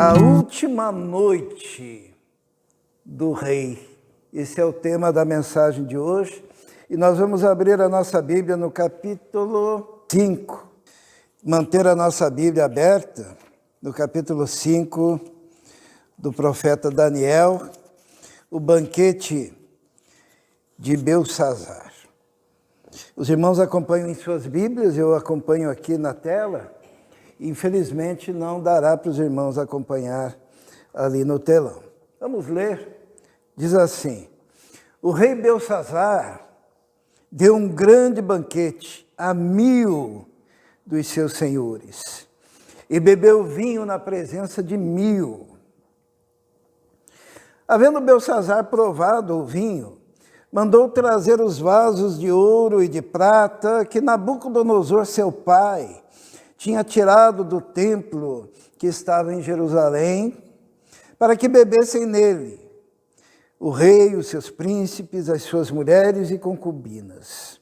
A última noite do rei. Esse é o tema da mensagem de hoje. E nós vamos abrir a nossa Bíblia no capítulo 5. Manter a nossa Bíblia aberta no capítulo 5 do profeta Daniel, o banquete de Beltsazar. Os irmãos acompanham em suas Bíblias, eu acompanho aqui na tela. Infelizmente não dará para os irmãos acompanhar ali no telão. Vamos ler. Diz assim: o rei Beltsazar deu um grande banquete a 1000 dos seus senhores e bebeu vinho na presença de 1000. Havendo Beltsazar provado o vinho, mandou trazer os vasos de ouro e de prata que Nabucodonosor, seu pai, tinha tirado do templo que estava em Jerusalém, para que bebessem nele o rei, os seus príncipes, as suas mulheres e concubinas.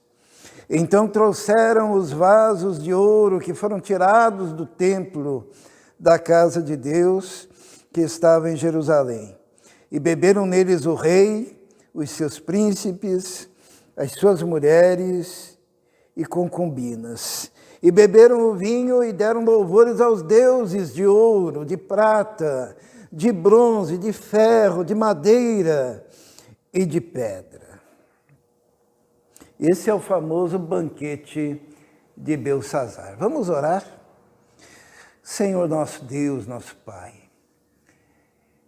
Então trouxeram os vasos de ouro que foram tirados do templo da casa de Deus que estava em Jerusalém, e beberam neles o rei, os seus príncipes, as suas mulheres e concubinas. E beberam o vinho e deram louvores aos deuses de ouro, de prata, de bronze, de ferro, de madeira e de pedra. Esse é o famoso banquete de Beltsazar. Vamos orar? Senhor nosso Deus, nosso Pai,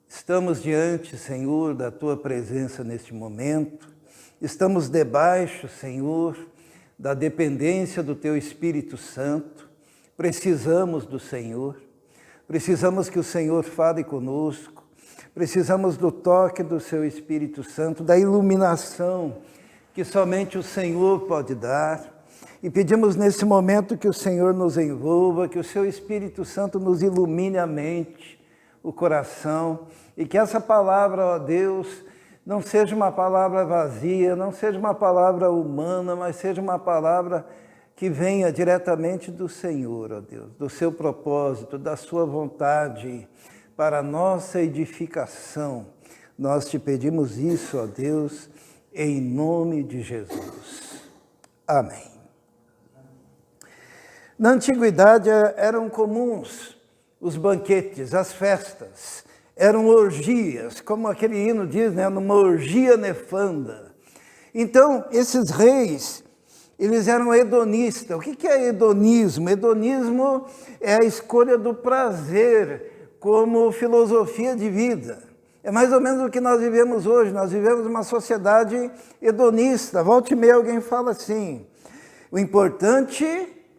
estamos diante, Senhor, da Tua presença neste momento. Estamos debaixo, Senhor, da dependência do Teu Espírito Santo. Precisamos do Senhor. Precisamos que o Senhor fale conosco. Precisamos do toque do Seu Espírito Santo, da iluminação que somente o Senhor pode dar. E pedimos nesse momento que o Senhor nos envolva, que o Seu Espírito Santo nos ilumine a mente, o coração, e que essa palavra, ó Deus, não seja uma palavra vazia, não seja uma palavra humana, mas seja uma palavra que venha diretamente do Senhor, ó Deus, do seu propósito, da sua vontade, para a nossa edificação. Nós te pedimos isso, ó Deus, em nome de Jesus. Amém. Na antiguidade eram comuns os banquetes, as festas, eram orgias, como aquele hino diz, né? Numa orgia nefanda. Então, esses reis, eles eram hedonistas. O que é hedonismo? Hedonismo é a escolha do prazer como filosofia de vida. É mais ou menos o que nós vivemos hoje. Nós vivemos uma sociedade hedonista. Volta e meia alguém fala assim: o importante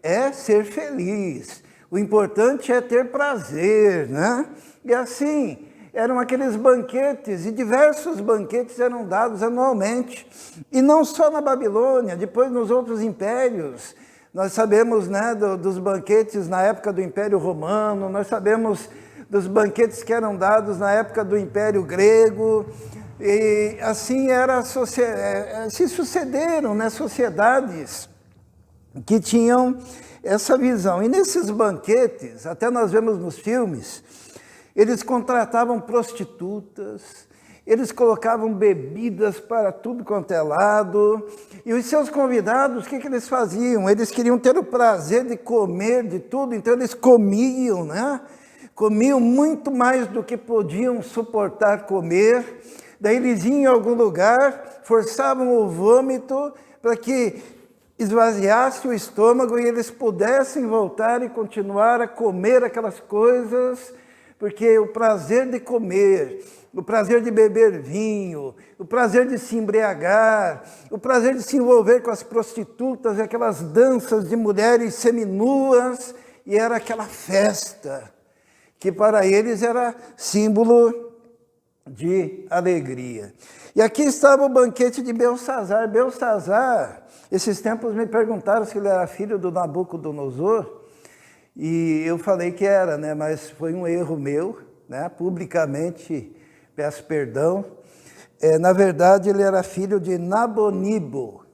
é ser feliz, o importante é ter prazer, né? E assim, eram aqueles banquetes, e diversos banquetes eram dados anualmente. E não só na Babilônia, depois nos outros impérios. Nós sabemos, né, dos banquetes na época do Império Romano, nós sabemos dos banquetes que eram dados na época do Império Grego. E assim se sucederam, né, sociedades que tinham essa visão. E nesses banquetes, até nós vemos nos filmes, eles contratavam prostitutas, eles colocavam bebidas para tudo quanto é lado. E os seus convidados, o que eles faziam? Eles queriam ter o prazer de comer de tudo, então eles comiam, né? Comiam muito mais do que podiam suportar comer. Daí eles iam em algum lugar, forçavam o vômito para que esvaziasse o estômago e eles pudessem voltar e continuar a comer aquelas coisas, porque o prazer de comer, o prazer de beber vinho, o prazer de se embriagar, o prazer de se envolver com as prostitutas e aquelas danças de mulheres seminuas, e era aquela festa que para eles era símbolo de alegria. E aqui estava o banquete de Beltsazar. Beltsazar, esses tempos me perguntaram se ele era filho do Nabucodonosor, e eu falei que era, né? Mas foi um erro meu, né? Publicamente peço perdão. Na verdade, ele era filho de Nabonibo,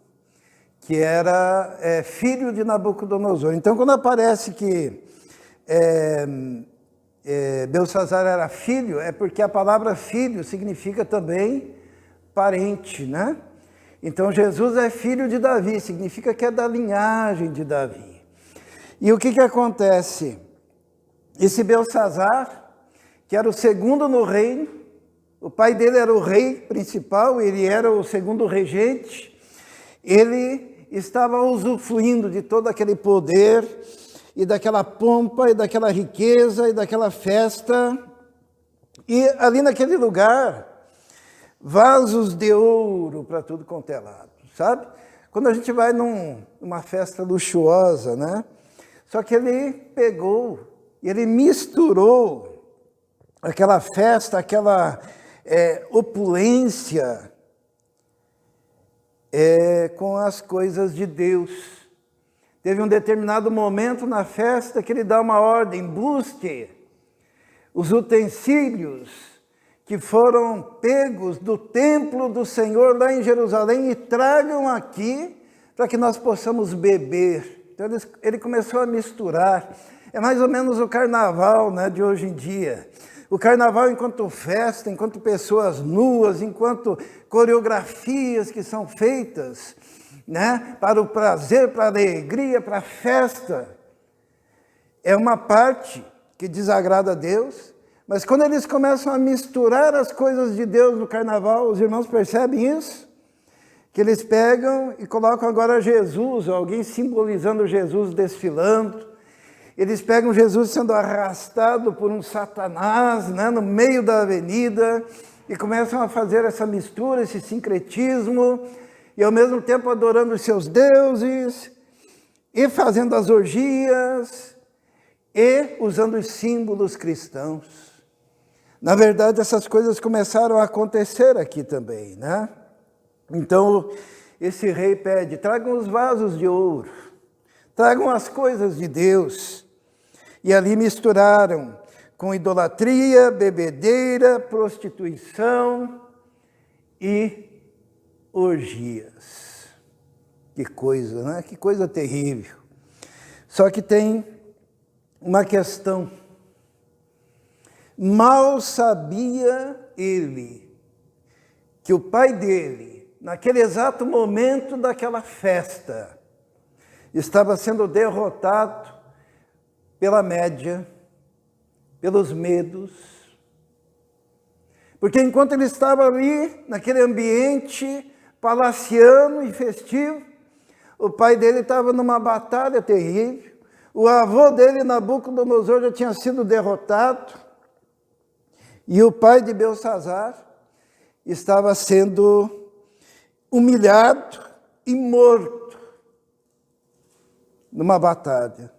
que era filho de Nabucodonosor. Então, quando aparece que Belsazzar era filho, é porque a palavra filho significa também parente, né? Então Jesus é filho de Davi, significa que é da linhagem de Davi. E o que acontece? Esse Belsazzar, que era o segundo no reino, o pai dele era o rei principal, ele era o segundo regente, ele estava usufruindo de todo aquele poder, e daquela pompa, e daquela riqueza, e daquela festa. E ali naquele lugar, vasos de ouro para tudo quanto é lado, sabe? Quando a gente vai numa festa luxuosa, né? Só que ele pegou, ele misturou aquela festa, aquela opulência com as coisas de Deus. Teve um determinado momento na festa que ele dá uma ordem: busque os utensílios que foram pegos do templo do Senhor lá em Jerusalém e tragam aqui para que nós possamos beber. Então ele começou a misturar. É mais ou menos o carnaval, né, de hoje em dia. O carnaval enquanto festa, enquanto pessoas nuas, enquanto coreografias que são feitas, né, para o prazer, para a alegria, para a festa. É uma parte que desagrada a Deus, mas quando eles começam a misturar as coisas de Deus no carnaval, os irmãos percebem isso? Que eles pegam e colocam agora Jesus, alguém simbolizando Jesus desfilando. Eles pegam Jesus sendo arrastado por um Satanás, né, no meio da avenida, e começam a fazer essa mistura, esse sincretismo, e ao mesmo tempo adorando os seus deuses, e fazendo as orgias, e usando os símbolos cristãos. Na verdade, essas coisas começaram a acontecer aqui também, né? Então, esse rei pede: tragam os vasos de ouro, tragam as coisas de Deus. E ali misturaram com idolatria, bebedeira, prostituição e orgias. Que coisa, né? Que coisa terrível. Só que tem uma questão. Mal sabia ele que o pai dele, naquele exato momento daquela festa, estava sendo derrotado pela média, pelos medos. Porque enquanto ele estava ali, naquele ambiente palaciano e festivo, o pai dele estava numa batalha terrível. O avô dele, Nabucodonosor, já tinha sido derrotado. E o pai de Belsazzar estava sendo humilhado e morto numa batalha.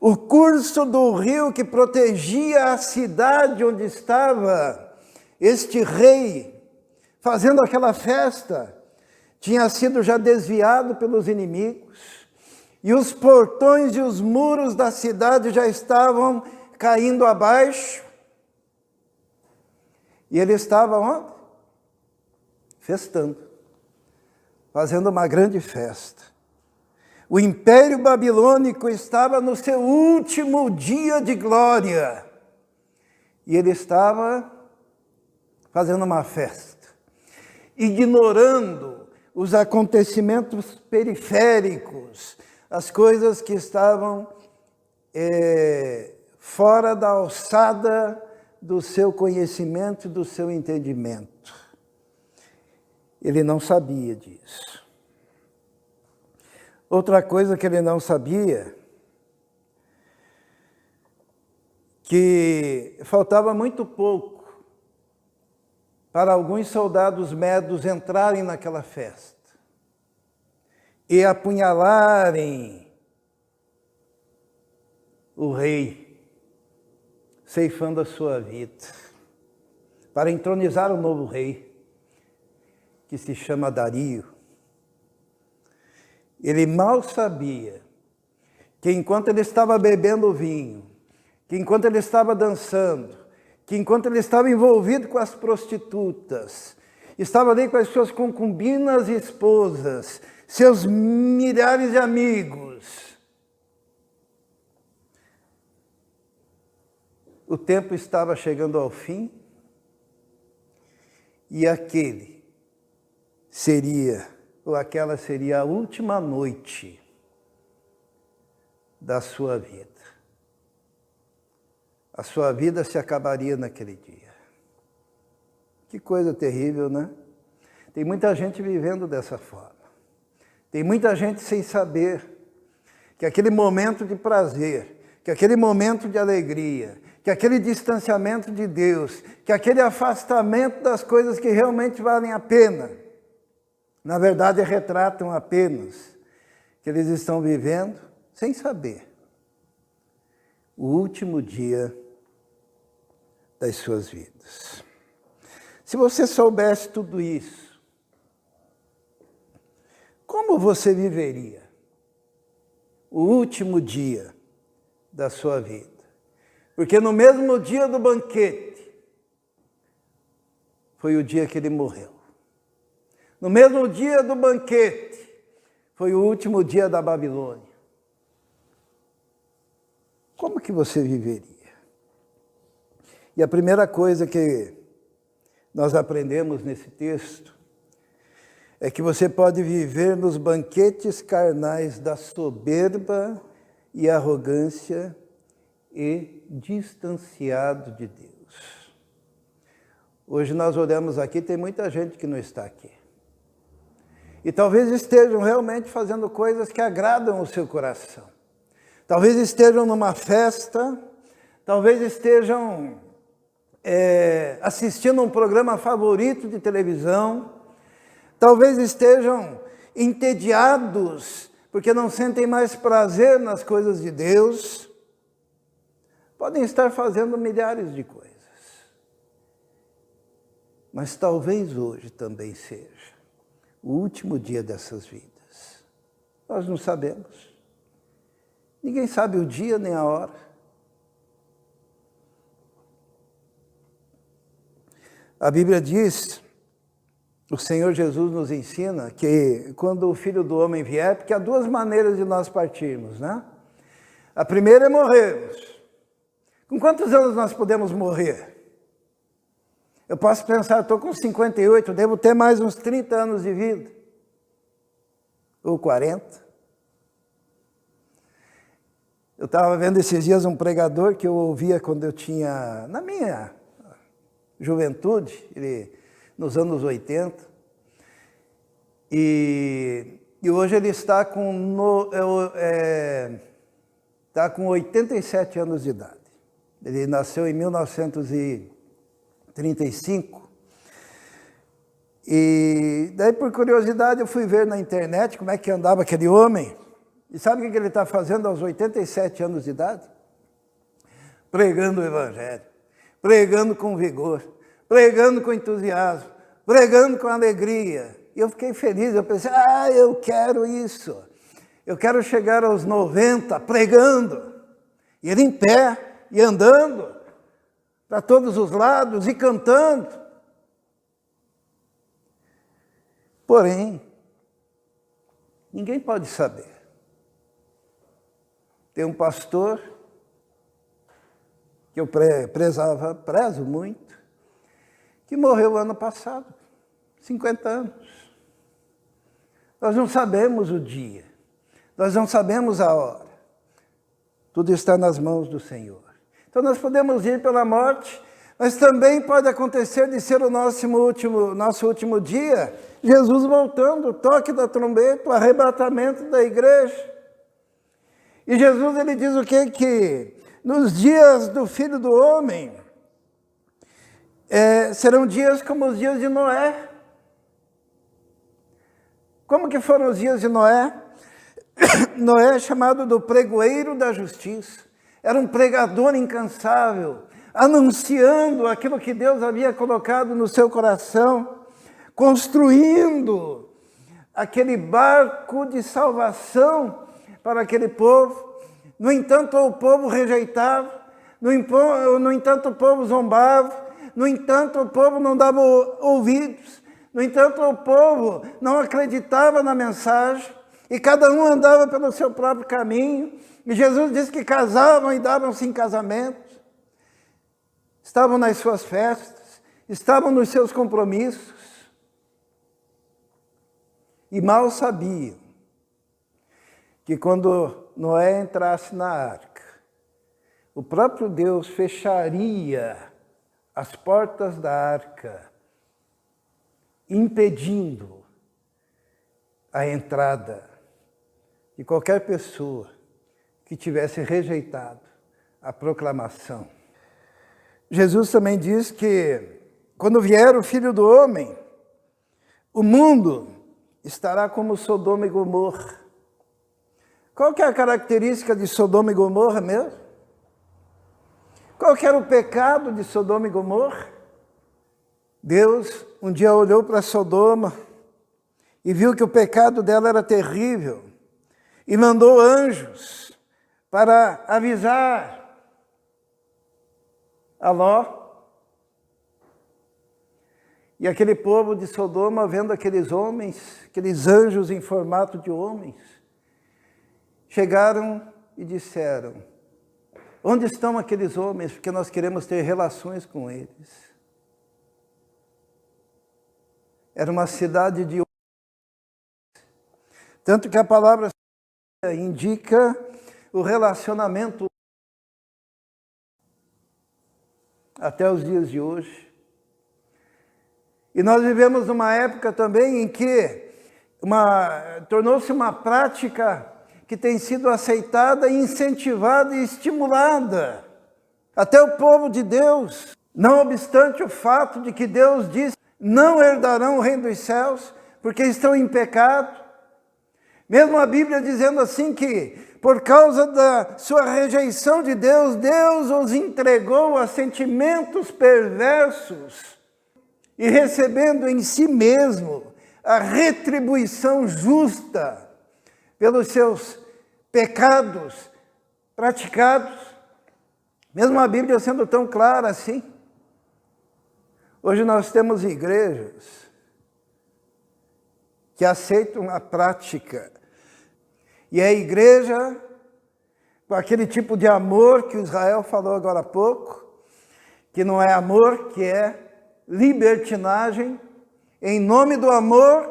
O curso do rio que protegia a cidade onde estava este rei fazendo aquela festa tinha sido já desviado pelos inimigos, e os portões e os muros da cidade já estavam caindo abaixo. E ele estava onde? Festando, fazendo uma grande festa. O Império Babilônico estava no seu último dia de glória. E ele estava fazendo uma festa, ignorando os acontecimentos periféricos, as coisas que estavam fora da alçada do seu conhecimento, do seu entendimento. Ele não sabia disso. Outra coisa que ele não sabia, que faltava muito pouco para alguns soldados medos entrarem naquela festa e apunhalarem o rei, ceifando a sua vida, para entronizar o novo rei, que se chama Dario. Ele mal sabia que enquanto ele estava bebendo vinho, que enquanto ele estava dançando, que enquanto ele estava envolvido com as prostitutas, estava ali com as suas concubinas e esposas, seus milhares de amigos, o tempo estava chegando ao fim e aquele seria, ou aquela seria a última noite da sua vida. A sua vida se acabaria naquele dia. Que coisa terrível, né? Tem muita gente vivendo dessa forma. Tem muita gente sem saber que aquele momento de prazer, que aquele momento de alegria, que aquele distanciamento de Deus, que aquele afastamento das coisas que realmente valem a pena, na verdade retratam apenas que eles estão vivendo sem saber o último dia das suas vidas. Se você soubesse tudo isso, como você viveria o último dia da sua vida? Porque no mesmo dia do banquete, foi o dia que ele morreu. No mesmo dia do banquete, foi o último dia da Babilônia. Como que você viveria? E a primeira coisa que nós aprendemos nesse texto é que você pode viver nos banquetes carnais da soberba e arrogância e distanciado de Deus. Hoje nós olhamos aqui, tem muita gente que não está aqui. E talvez estejam realmente fazendo coisas que agradam o seu coração. Talvez estejam numa festa, talvez estejam assistindo um programa favorito de televisão, talvez estejam entediados porque não sentem mais prazer nas coisas de Deus. Podem estar fazendo milhares de coisas. Mas talvez hoje também seja o último dia dessas vidas. Nós não sabemos. Ninguém sabe o dia nem a hora. A Bíblia diz, o Senhor Jesus nos ensina que quando o Filho do Homem vier, porque há duas maneiras de nós partirmos, né? A primeira é morrermos. Com quantos anos nós podemos morrer? Eu posso pensar, estou com 58, devo ter mais uns 30 anos de vida. Ou 40. Eu estava vendo esses dias um pregador que eu ouvia quando eu tinha, na minha juventude, nos anos 80. E hoje ele está com 87 anos de idade. Ele nasceu em 1935. E daí, por curiosidade, eu fui ver na internet como é que andava aquele homem. E sabe o que ele está fazendo aos 87 anos de idade? Pregando o Evangelho, pregando com vigor, pregando com entusiasmo, pregando com alegria. E eu fiquei feliz, eu pensei, eu quero isso. Eu quero chegar aos 90 pregando, e ele em pé, e andando para todos os lados, e cantando. Porém, ninguém pode saber. Tem um pastor que eu prezo muito, que morreu ano passado, 50 anos. Nós não sabemos o dia, nós não sabemos a hora. Tudo está nas mãos do Senhor. Então nós podemos ir pela morte, mas também pode acontecer de ser o nosso último dia, Jesus voltando, o toque da trombeta, o arrebatamento da igreja. E Jesus, ele diz o quê? Que nos dias do Filho do Homem, serão dias como os dias de Noé. Como que foram os dias de Noé? Noé é chamado do pregoeiro da justiça. Era um pregador incansável, anunciando aquilo que Deus havia colocado no seu coração, construindo aquele barco de salvação para aquele povo. No entanto, o povo rejeitava, no entanto, o povo zombava, no entanto, o povo não dava ouvidos, no entanto, o povo não acreditava na mensagem, e cada um andava pelo seu próprio caminho, e Jesus disse que casavam e davam-se em casamento. estavam nas suas festas, estavam nos seus compromissos, e mal sabiam que quando Noé entrasse na arca, o próprio Deus fecharia as portas da arca, impedindo a entrada de qualquer pessoa que tivesse rejeitado a proclamação. Jesus também diz que quando vier o Filho do Homem, o mundo estará como Sodoma e Gomorra. Qual que é a característica de Sodoma e Gomorra mesmo? Qual que era o pecado de Sodoma e Gomorra? Deus um dia olhou para Sodoma e viu que o pecado dela era terrível e mandou anjos para avisar a Ló. E aquele povo de Sodoma, vendo aqueles homens, aqueles anjos em formato de homens, chegaram e disseram: onde estão aqueles homens? Porque nós queremos ter relações com eles. Era uma cidade de homens. Tanto que a palavra indica o relacionamento até os dias de hoje. E nós vivemos numa época também em que tornou-se uma prática que tem sido aceitada, incentivada e estimulada. Até o povo de Deus, não obstante o fato de que Deus disse, não herdarão o reino dos céus, porque estão em pecado. Mesmo a Bíblia dizendo assim que, por causa da sua rejeição de Deus, Deus os entregou a sentimentos perversos, e recebendo em si mesmo a retribuição justa pelos seus pecados praticados. Mesmo a Bíblia sendo tão clara assim. Hoje nós temos igrejas que aceitam a prática. E a igreja, com aquele tipo de amor que o Israel falou agora há pouco, que não é amor, que é libertinagem, em nome do amor,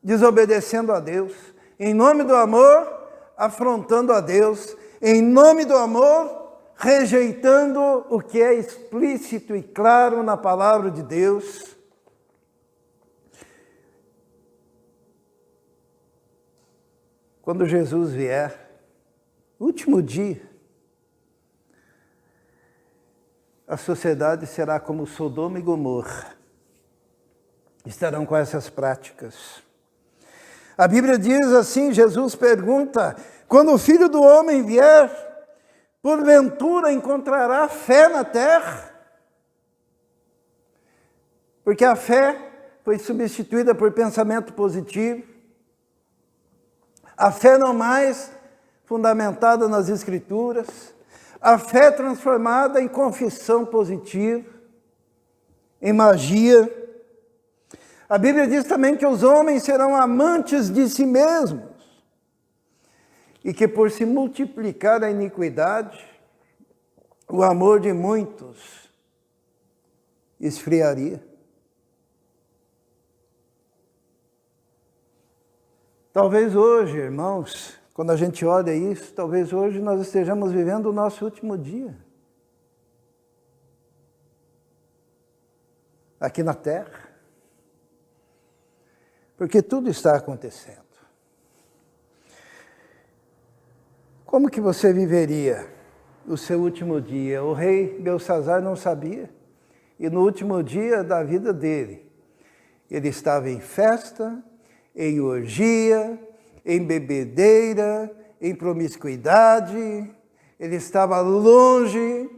desobedecendo a Deus, em nome do amor, afrontando a Deus, em nome do amor, rejeitando o que é explícito e claro na palavra de Deus. Quando Jesus vier, último dia, a sociedade será como Sodoma e Gomorra. Estarão com essas práticas. A Bíblia diz assim, Jesus pergunta, quando o Filho do Homem vier, porventura encontrará fé na terra? Porque a fé foi substituída por pensamento positivo. A fé não mais fundamentada nas Escrituras. A fé transformada em confissão positiva, em magia. A Bíblia diz também que os homens serão amantes de si mesmos e que por se multiplicar a iniquidade, o amor de muitos esfriaria. Talvez hoje, irmãos, quando a gente olha isso, talvez hoje nós estejamos vivendo o nosso último dia aqui na Terra. Porque tudo está acontecendo. Como que você viveria o seu último dia? O rei Belsazar não sabia. E no último dia da vida dele, ele estava em festa, em orgia, em bebedeira, em promiscuidade. Ele estava longe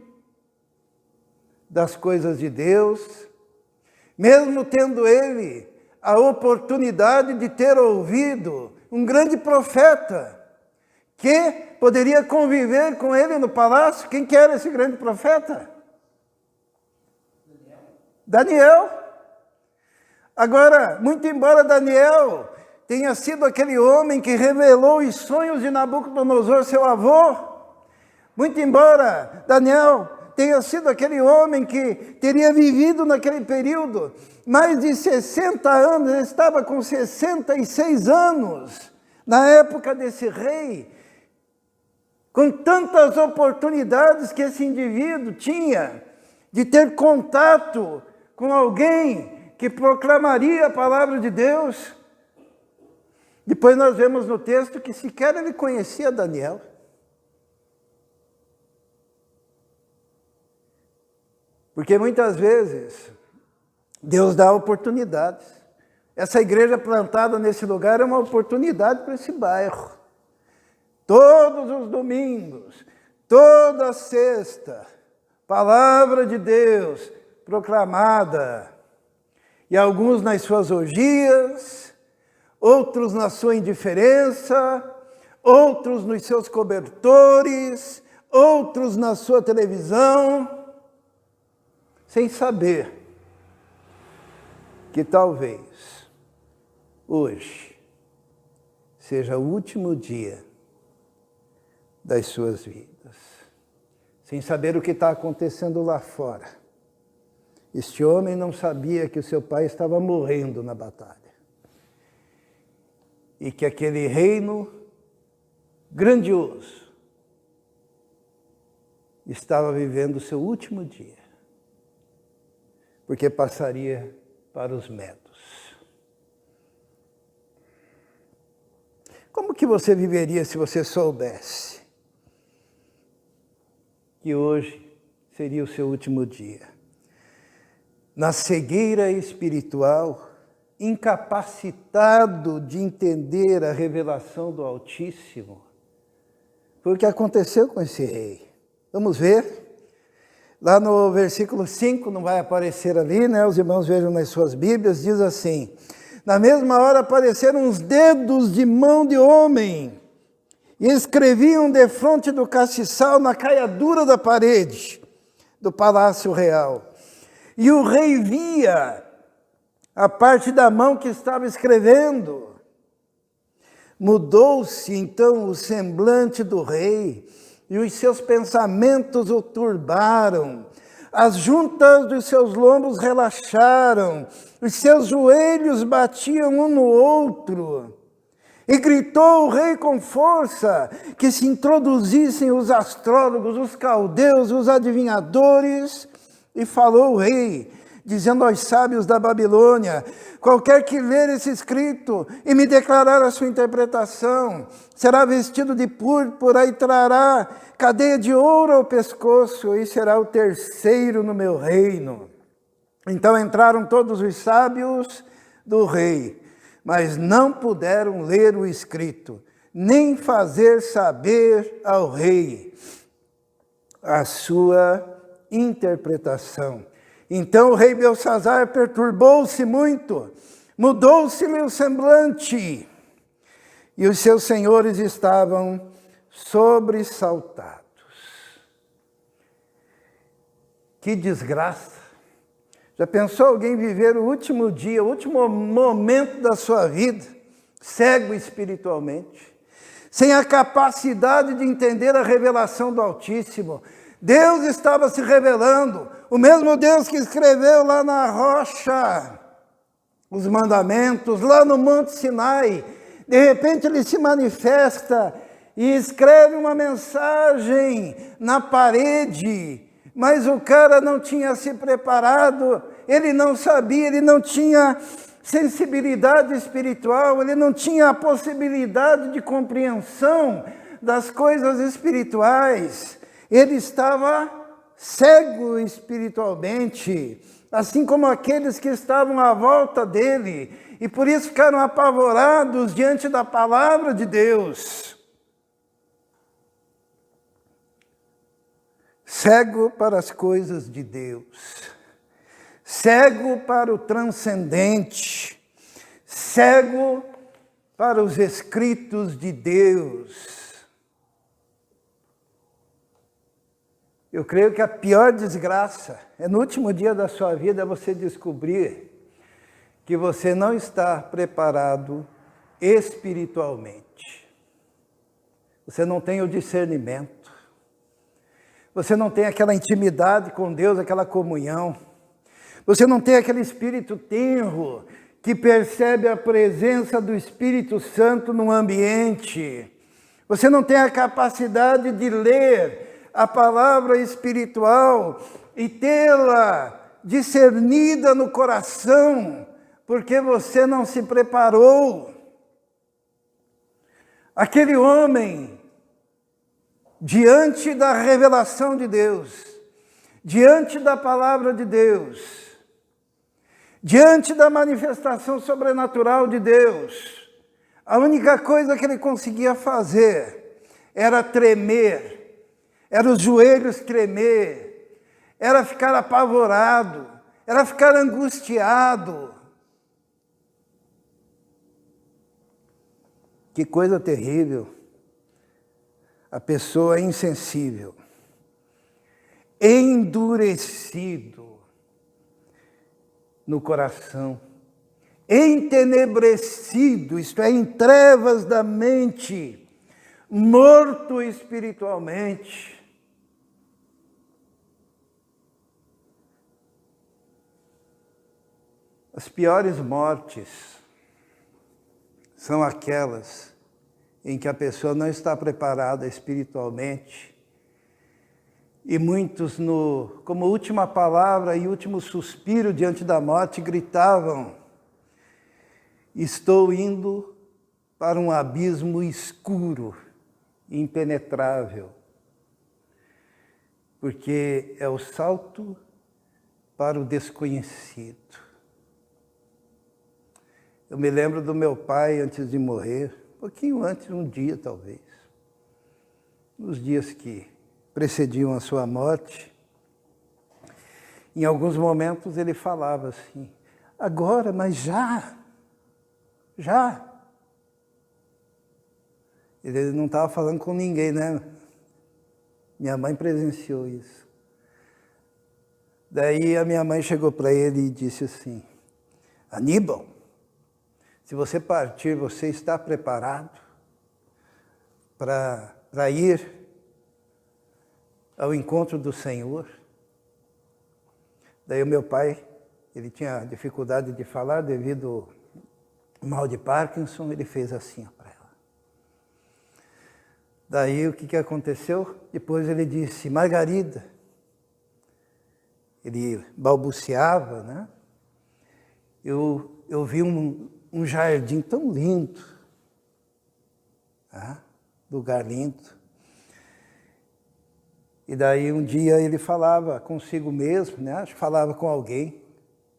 das coisas de Deus. Mesmo tendo ele a oportunidade de ter ouvido um grande profeta que poderia conviver com ele no palácio. Quem que era esse grande profeta? Daniel. Agora, muito embora Daniel tenha sido aquele homem que revelou os sonhos de Nabucodonosor, seu avô, muito embora Daniel tenha sido aquele homem que teria vivido naquele período mais de 60 anos, ele estava com 66 anos, na época desse rei, com tantas oportunidades que esse indivíduo tinha de ter contato com alguém que proclamaria a palavra de Deus. Depois nós vemos no texto que sequer ele conhecia Daniel. Porque muitas vezes Deus dá oportunidades. Essa igreja plantada nesse lugar é uma oportunidade para esse bairro. Todos os domingos, toda sexta, palavra de Deus proclamada. E alguns nas suas orgias, outros na sua indiferença, outros nos seus cobertores, outros na sua televisão, sem saber que talvez hoje seja o último dia das suas vidas, sem saber o que está acontecendo lá fora. Este homem não sabia que o seu pai estava morrendo na batalha e que aquele reino grandioso estava vivendo o seu último dia, porque passaria para os medos. Como que você viveria se você soubesse que hoje seria o seu último dia? Na cegueira espiritual, incapacitado de entender a revelação do Altíssimo. Foi o que aconteceu com esse rei. Vamos ver? Lá no versículo 5, não vai aparecer ali, né? Os irmãos vejam nas suas Bíblias, diz assim: na mesma hora apareceram uns dedos de mão de homem e escreviam defronte do castiçal na caiadura da parede do palácio real. E o rei via a parte da mão que estava escrevendo. Mudou-se então o semblante do rei, e os seus pensamentos o turbaram. As juntas dos seus lombos relaxaram, os seus joelhos batiam um no outro. E gritou o rei com força que se introduzissem os astrólogos, os caldeus, os adivinhadores. E falou o rei, dizendo aos sábios da Babilônia: qualquer que ler esse escrito e me declarar a sua interpretação, será vestido de púrpura e trará cadeia de ouro ao pescoço, e será o terceiro no meu reino. Então entraram todos os sábios do rei, mas não puderam ler o escrito, nem fazer saber ao rei a sua interpretação. Então o rei Belsazar perturbou-se muito, mudou-se-lhe o semblante, e os seus senhores estavam sobressaltados. Que desgraça! Já pensou alguém viver o último dia, o último momento da sua vida, cego espiritualmente, sem a capacidade de entender a revelação do Altíssimo? Deus estava se revelando, o mesmo Deus que escreveu lá na rocha os mandamentos, lá no Monte Sinai. De repente ele se manifesta e escreve uma mensagem na parede, mas o cara não tinha se preparado, ele não sabia, ele não tinha sensibilidade espiritual, ele não tinha a possibilidade de compreensão das coisas espirituais. Ele estava cego espiritualmente, assim como aqueles que estavam à volta dele, e por isso ficaram apavorados diante da palavra de Deus. Cego para as coisas de Deus, cego para o transcendente, cego para os escritos de Deus. Eu creio que a pior desgraça é no último dia da sua vida você descobrir que você não está preparado espiritualmente. Você não tem o discernimento. Você não tem aquela intimidade com Deus, aquela comunhão. Você não tem aquele espírito tenro que percebe a presença do Espírito Santo no ambiente. Você não tem a capacidade de ler a palavra espiritual e tê-la discernida no coração, porque você não se preparou. Aquele homem, diante da revelação de Deus, diante da palavra de Deus, diante da manifestação sobrenatural de Deus, a única coisa que ele conseguia fazer era tremer, era os joelhos tremer, era ficar apavorado, era ficar angustiado. Que coisa terrível. A pessoa é insensível, endurecido no coração, entenebrecido, isto é, em trevas da mente, morto espiritualmente. As piores mortes são aquelas em que a pessoa não está preparada espiritualmente. E muitos, como última palavra e último suspiro diante da morte, gritavam: estou indo para um abismo escuro, impenetrável, porque é o salto para o desconhecido. Eu me lembro do meu pai antes de morrer, um pouquinho antes, um dia talvez, nos dias que precediam a sua morte. Em alguns momentos ele falava assim: agora, mas já. Ele não estava falando com ninguém, né? Minha mãe presenciou isso. Daí a minha mãe chegou para ele e disse assim: Aníbal, se você partir, você está preparado para ir ao encontro do Senhor? Daí o meu pai, ele tinha dificuldade de falar devido ao mal de Parkinson, ele fez assim para ela. Daí o que aconteceu? Depois ele disse: Margarida. Ele balbuciava, né? Eu vi um jardim tão lindo, tá? Lugar lindo. E daí um dia ele falava consigo mesmo, né? Acho que falava com alguém.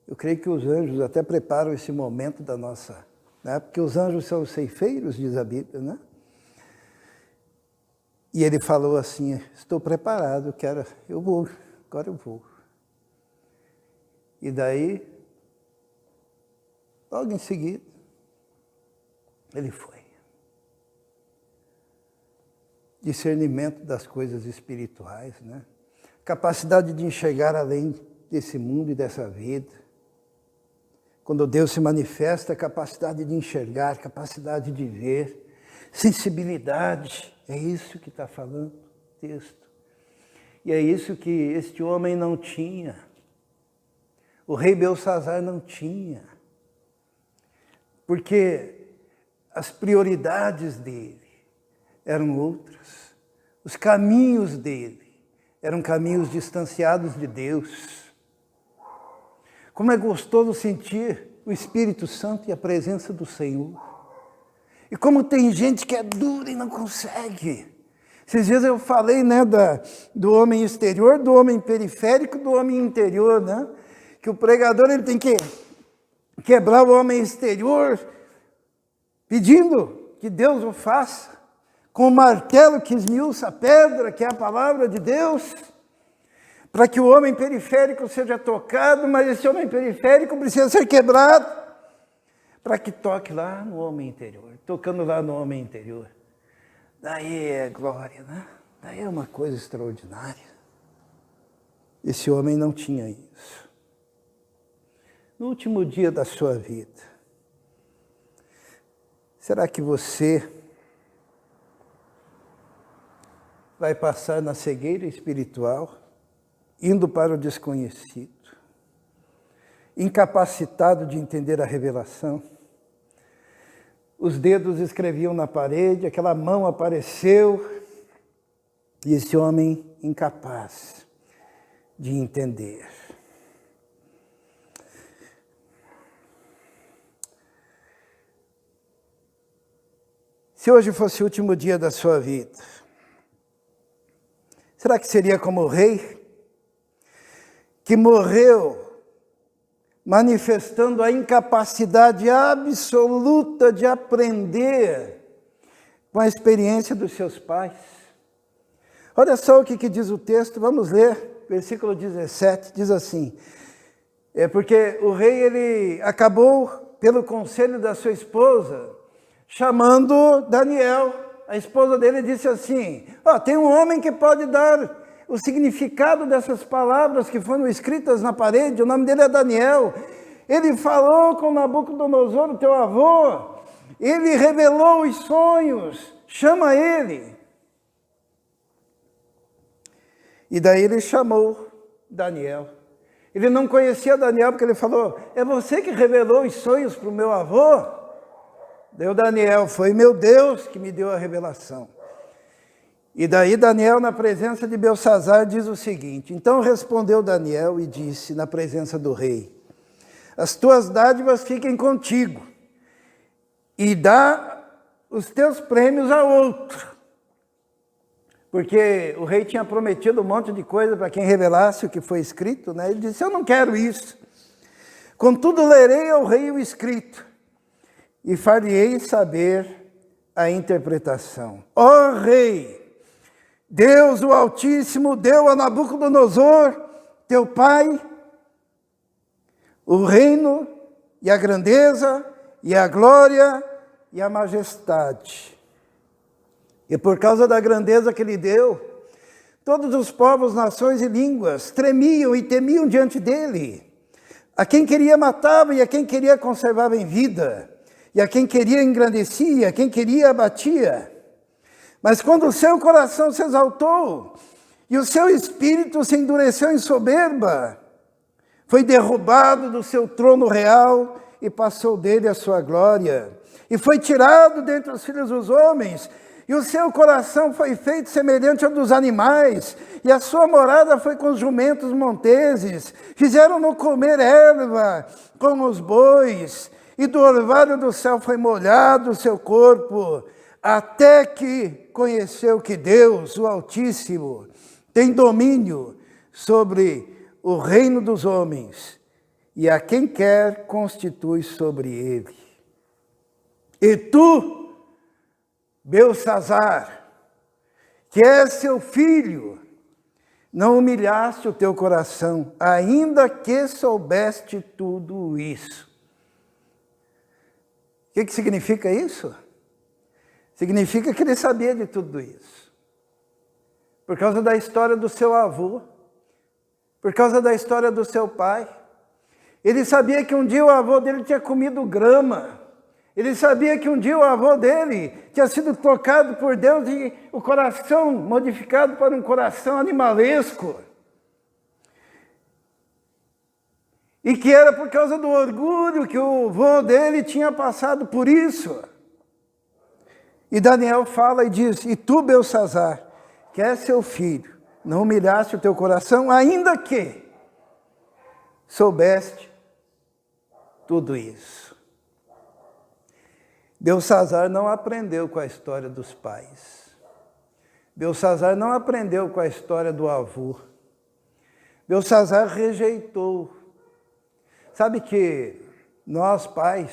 Eu creio que os anjos até preparam esse momento da nossa, né? Porque os anjos são os ceifeiros, diz a Bíblia, né? E ele falou assim: estou preparado, eu vou, agora eu vou. E daí, logo em seguida, ele foi. Discernimento das coisas espirituais, né? Capacidade de enxergar além desse mundo e dessa vida. Quando Deus se manifesta, capacidade de enxergar, capacidade de ver, sensibilidade, é isso que está falando o texto. E é isso que este homem não tinha. O rei Belsazar não tinha. Porque as prioridades dele eram outras. Os caminhos dele eram caminhos distanciados de Deus. Como é gostoso sentir o Espírito Santo e a presença do Senhor. E como tem gente que é dura e não consegue. Esses dias eu falei, né, do homem exterior, do homem periférico, do homem interior, né? Que o pregador ele tem que quebrar o homem exterior, pedindo que Deus o faça, com o martelo que esmiuça a pedra, que é a palavra de Deus, para que o homem periférico seja tocado, mas esse homem periférico precisa ser quebrado, para que toque lá no homem interior, tocando lá no homem interior. Daí é glória, né? Daí é uma coisa extraordinária. Esse homem não tinha isso. No último dia da sua vida, será que você vai passar na cegueira espiritual, indo para o desconhecido, incapacitado de entender a revelação. Os dedos escreviam na parede, aquela mão apareceu, e esse homem incapaz de entender. Se hoje fosse o último dia da sua vida, será que seria como o rei, que morreu manifestando a incapacidade absoluta de aprender com a experiência dos seus pais? Olha só o que diz o texto, vamos ler, versículo 17, diz assim: porque o rei, ele acabou, pelo conselho da sua esposa, chamando Daniel. A esposa dele disse assim: tem um homem que pode dar o significado dessas palavras que foram escritas na parede, o nome dele é Daniel. Ele falou com Nabucodonosor, o teu avô, ele revelou os sonhos, chama ele. E daí ele chamou Daniel. Ele não conhecia Daniel porque ele falou: é você que revelou os sonhos para o meu avô? Deu Daniel: foi meu Deus que me deu a revelação. E daí Daniel, na presença de Belsazar, diz o seguinte: então respondeu Daniel e disse na presença do rei: as tuas dádivas fiquem contigo, e dá os teus prêmios a outro. Porque o rei tinha prometido um monte de coisa para quem revelasse o que foi escrito, né? Ele disse: eu não quero isso. Contudo, lerei ao rei o escrito, e far-lhe-ei saber a interpretação. Ó rei, Deus o Altíssimo deu a Nabucodonosor, teu pai, o reino e a grandeza e a glória e a majestade. E por causa da grandeza que lhe deu, todos os povos, nações e línguas tremiam e temiam diante dele. A quem queria matava e a quem queria conservava em vida. E a quem queria engrandecia, a quem queria abatia. Mas quando o seu coração se exaltou e o seu espírito se endureceu em soberba, foi derrubado do seu trono real e passou dele a sua glória. E foi tirado dentre os filhos dos homens, e o seu coração foi feito semelhante ao dos animais, e a sua morada foi com os jumentos monteses. Fizeram-no comer erva com os bois, e do orvalho do céu foi molhado o seu corpo, até que conheceu que Deus, o Altíssimo, tem domínio sobre o reino dos homens, e a quem quer constitui sobre ele. E tu, Belsazar, que é seu filho, não humilhaste o teu coração, ainda que soubeste tudo isso. O que significa isso? Significa que ele sabia de tudo isso. Por causa da história do seu avô, por causa da história do seu pai. Ele sabia que um dia o avô dele tinha comido grama. Ele sabia que um dia o avô dele tinha sido tocado por Deus e o coração modificado para um coração animalesco. E que era por causa do orgulho que o avô dele tinha passado por isso. E Daniel fala e diz: e tu, Belsazar, que é seu filho, não humilhaste o teu coração, ainda que soubeste tudo isso. Belsazar não aprendeu com a história dos pais. Belsazar não aprendeu com a história do avô. Belsazar rejeitou. Sabe que nós, pais,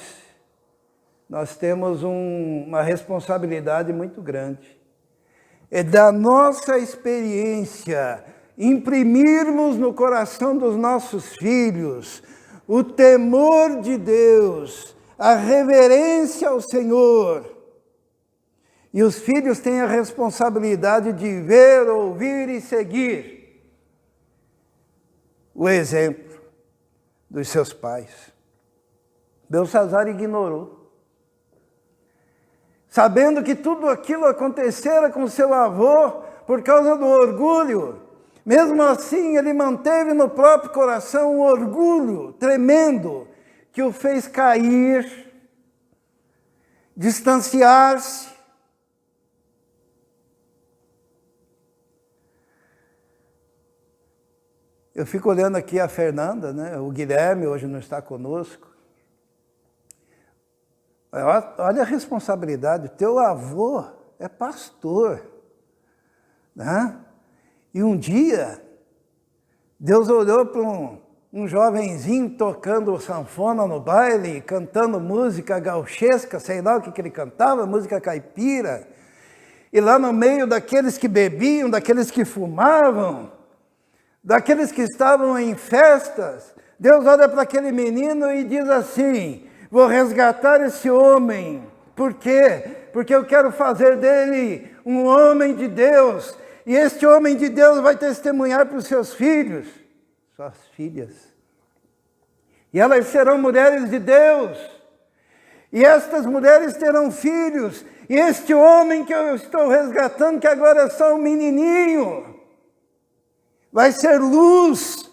nós temos uma responsabilidade muito grande. É da nossa experiência imprimirmos no coração dos nossos filhos o temor de Deus, a reverência ao Senhor. E os filhos têm a responsabilidade de ver, ouvir e seguir o exemplo dos seus pais. Belsazar ignorou. Sabendo que tudo aquilo acontecera com seu avô, por causa do orgulho. Mesmo assim, ele manteve no próprio coração um orgulho tremendo que o fez cair, distanciar-se. Eu fico olhando aqui a Fernanda, né? O Guilherme hoje não está conosco. Olha a responsabilidade, teu avô é pastor, né? E um dia, Deus olhou para um jovenzinho tocando sanfona no baile, cantando música gauchesca, sei lá o que ele cantava, música caipira, e lá no meio daqueles que bebiam, daqueles que fumavam, daqueles que estavam em festas, Deus olha para aquele menino e diz assim: vou resgatar esse homem. Por quê? Porque eu quero fazer dele um homem de Deus. E este homem de Deus vai testemunhar para os seus filhos, suas filhas. E elas serão mulheres de Deus. E estas mulheres terão filhos. E este homem que eu estou resgatando, que agora é só um menininho, vai ser luz.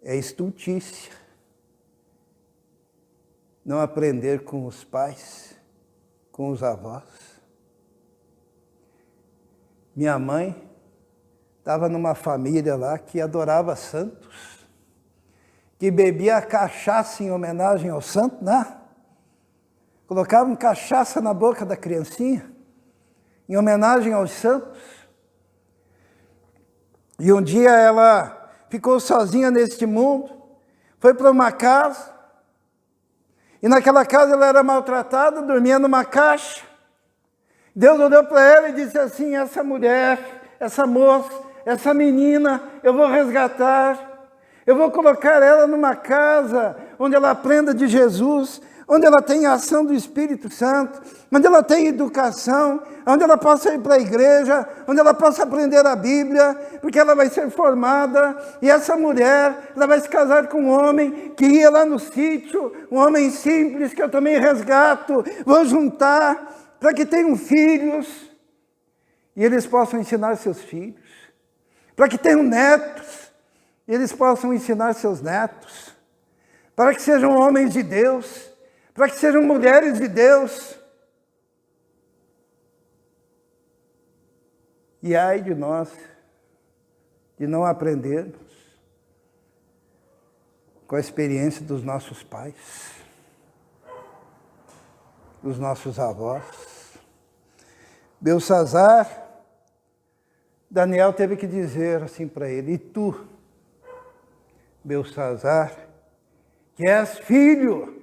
É estultícia não aprender com os pais, com os avós. Minha mãe estava numa família lá que adorava santos, que bebia cachaça em homenagem ao santo, né? Colocavam cachaça na boca da criancinha, em homenagem aos santos. E um dia ela ficou sozinha neste mundo, foi para uma casa, e naquela casa ela era maltratada, dormia numa caixa. Deus olhou para ela e disse assim: essa mulher, essa moça, essa menina, eu vou resgatar, eu vou colocar ela numa casa onde ela aprenda de Jesus, onde ela tem a ação do Espírito Santo, onde ela tem educação, onde ela possa ir para a igreja, onde ela possa aprender a Bíblia, porque ela vai ser formada, e essa mulher, ela vai se casar com um homem que ia lá no sítio, um homem simples que eu também resgato, vou juntar para que tenham filhos, e eles possam ensinar seus filhos, para que tenham netos, e eles possam ensinar seus netos, para que sejam homens de Deus, para que sejam mulheres de Deus. E ai de nós, de não aprendermos com a experiência dos nossos pais, dos nossos avós. Belsazar, Daniel teve que dizer assim para ele: e tu, Belsazar, que és filho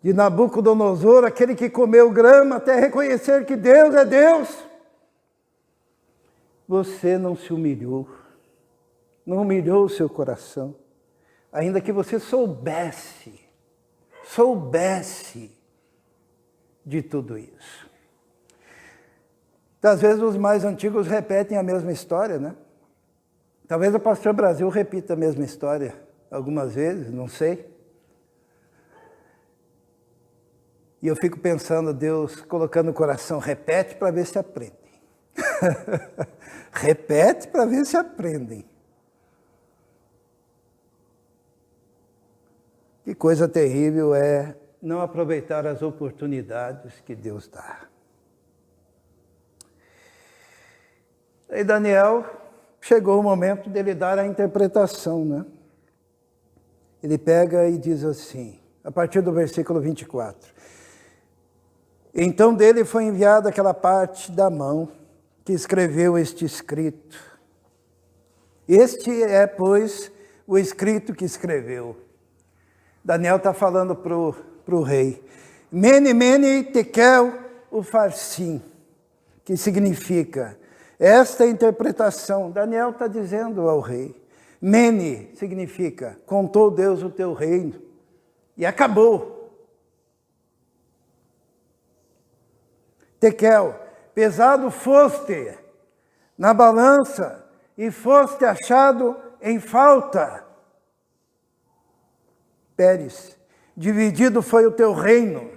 de Nabucodonosor, aquele que comeu grama até reconhecer que Deus é Deus, você não se humilhou, não humilhou o seu coração, ainda que você soubesse de tudo isso. Às vezes os mais antigos repetem a mesma história, né? Talvez o pastor Brasil repita a mesma história algumas vezes, não sei. E eu fico pensando, Deus colocando no coração, repete para ver se aprendem. Repete para ver se aprendem. Que coisa terrível é não aproveitar as oportunidades que Deus dá. Aí Daniel, chegou o momento dele dar a interpretação, né? Ele pega e diz assim, a partir do versículo 24. Então dele foi enviada aquela parte da mão que escreveu este escrito. Este é, pois, o escrito que escreveu. Daniel está falando para o rei. Mene, mene, tekel, ufarsim, que significa, esta é a interpretação. Daniel está dizendo ao rei. Mene significa, contou Deus o teu reino. E acabou. Tekel, pesado foste na balança e foste achado em falta. Pérez, dividido foi o teu reino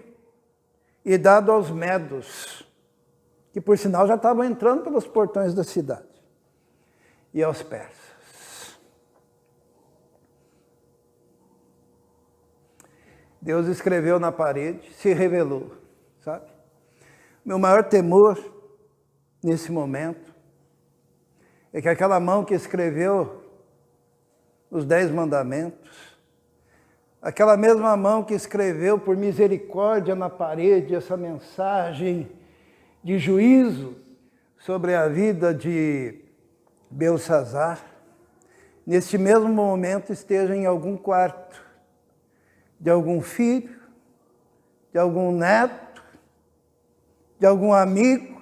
e dado aos medos, que por sinal já estavam entrando pelos portões da cidade, e aos persas. Deus escreveu na parede, se revelou, sabe? Meu maior temor nesse momento é que aquela mão que escreveu os 10 mandamentos, aquela mesma mão que escreveu por misericórdia na parede essa mensagem de juízo sobre a vida de Beltsazar, neste mesmo momento esteja em algum quarto de algum filho, de algum neto, de algum amigo,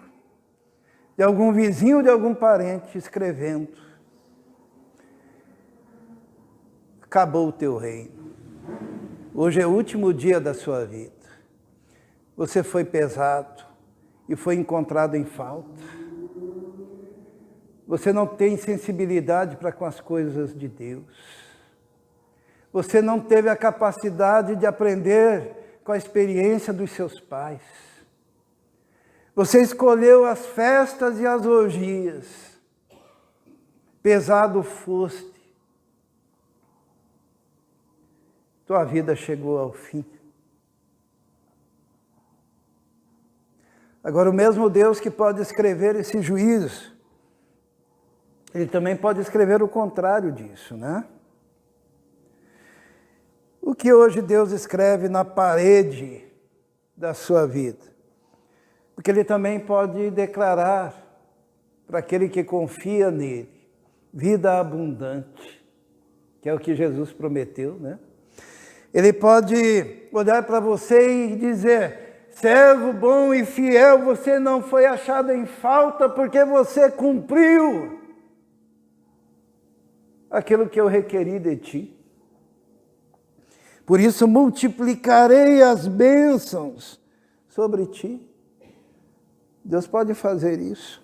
de algum vizinho, de algum parente, escrevendo: acabou o teu reino. Hoje é o último dia da sua vida. Você foi pesado e foi encontrado em falta. Você não tem sensibilidade para com as coisas de Deus. Você não teve a capacidade de aprender com a experiência dos seus pais. Você escolheu as festas e as orgias. Pesado foste. Tua vida chegou ao fim. Agora, o mesmo Deus que pode escrever esse juízo, Ele também pode escrever o contrário disso, né? O que hoje Deus escreve na parede da sua vida? Porque Ele também pode declarar para aquele que confia nele, vida abundante, que é o que Jesus prometeu, né? Ele pode olhar para você e dizer: servo bom e fiel, você não foi achado em falta porque você cumpriu aquilo que eu requeri de ti. Por isso multiplicarei as bênçãos sobre ti. Deus pode fazer isso.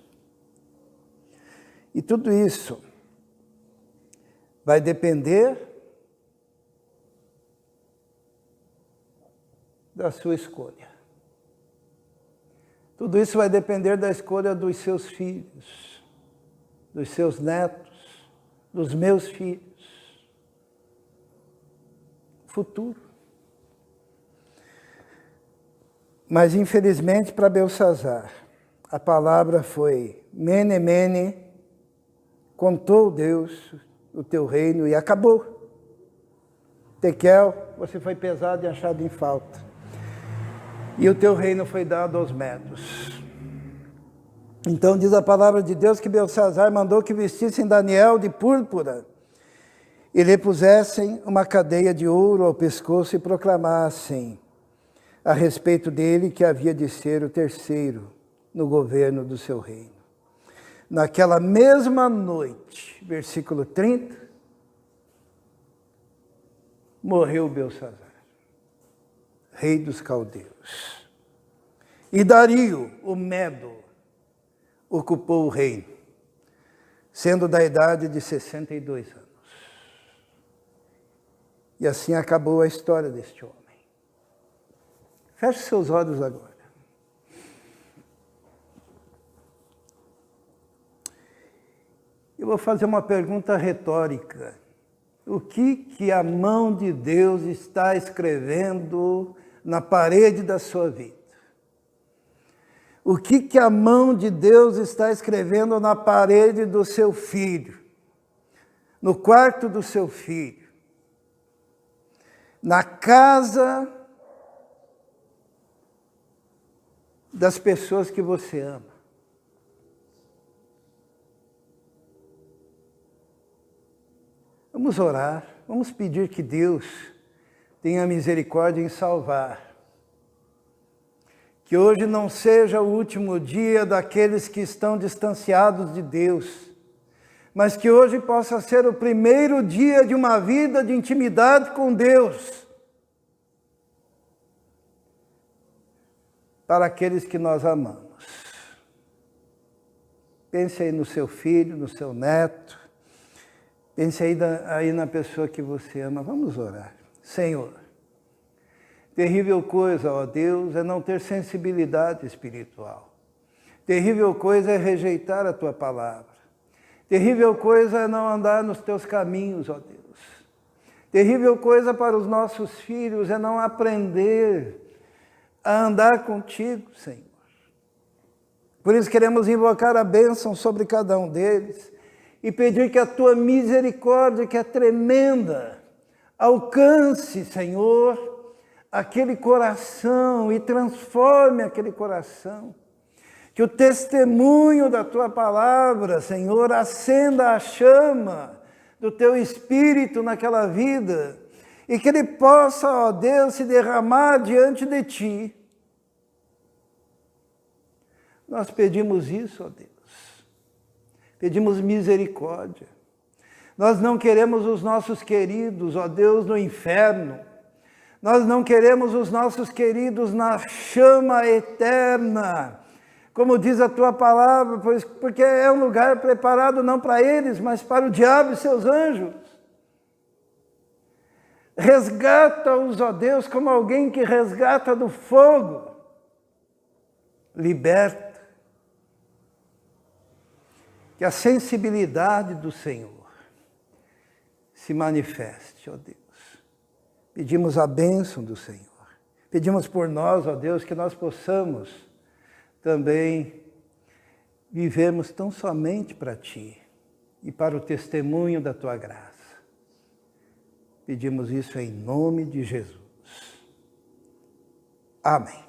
E tudo isso vai depender da sua escolha. Tudo isso vai depender da escolha dos seus filhos, dos seus netos, dos meus filhos. Futuro. Mas infelizmente para Beltsazar, a palavra foi: mene, mene, contou Deus o teu reino e acabou. Tekel, você foi pesado e achado em falta. E o teu reino foi dado aos medos. Então diz a palavra de Deus que Beltsazar mandou que vestissem Daniel de púrpura e lhe pusessem uma cadeia de ouro ao pescoço e proclamassem a respeito dele que havia de ser o terceiro no governo do seu reino. Naquela mesma noite, versículo 30, morreu Beltsazar, rei dos caldeus. E Dario, o Medo, ocupou o reino, sendo da idade de 62 anos. E assim acabou a história deste homem. Feche seus olhos agora. Eu vou fazer uma pergunta retórica. O que a mão de Deus está escrevendo na parede da sua vida? O que a mão de Deus está escrevendo na parede do seu filho? No quarto do seu filho? Na casa das pessoas que você ama? Vamos orar, vamos pedir que Deus tenha misericórdia em salvar. Que hoje não seja o último dia daqueles que estão distanciados de Deus, mas que hoje possa ser o primeiro dia de uma vida de intimidade com Deus. Para aqueles que nós amamos. Pense aí no seu filho, no seu neto. Pense aí na pessoa que você ama. Vamos orar. Senhor, Terrível coisa, ó Deus, é não ter sensibilidade espiritual. Terrível coisa é rejeitar a tua palavra. Terrível coisa é não andar nos teus caminhos, ó Deus. Terrível coisa para os nossos filhos é não aprender a andar contigo, Senhor. Por isso queremos invocar a bênção sobre cada um deles e pedir que a tua misericórdia, que é tremenda, alcance, Senhor, aquele coração e transforme aquele coração. Que o testemunho da tua palavra, Senhor, acenda a chama do teu Espírito naquela vida e que ele possa, ó Deus, se derramar diante de ti. Nós pedimos isso, ó Deus. Pedimos misericórdia. Nós não queremos os nossos queridos, ó Deus, no inferno. Nós não queremos os nossos queridos na chama eterna. Como diz a tua palavra, porque é um lugar preparado não para eles, mas para o diabo e seus anjos. Resgata-os, ó Deus, como alguém que resgata do fogo. Liberta. Que a sensibilidade do Senhor se manifeste, ó Deus. Pedimos a bênção do Senhor. Pedimos por nós, ó Deus, que nós possamos também vivemos tão somente para Ti e para o testemunho da Tua graça. Pedimos isso em nome de Jesus. Amém.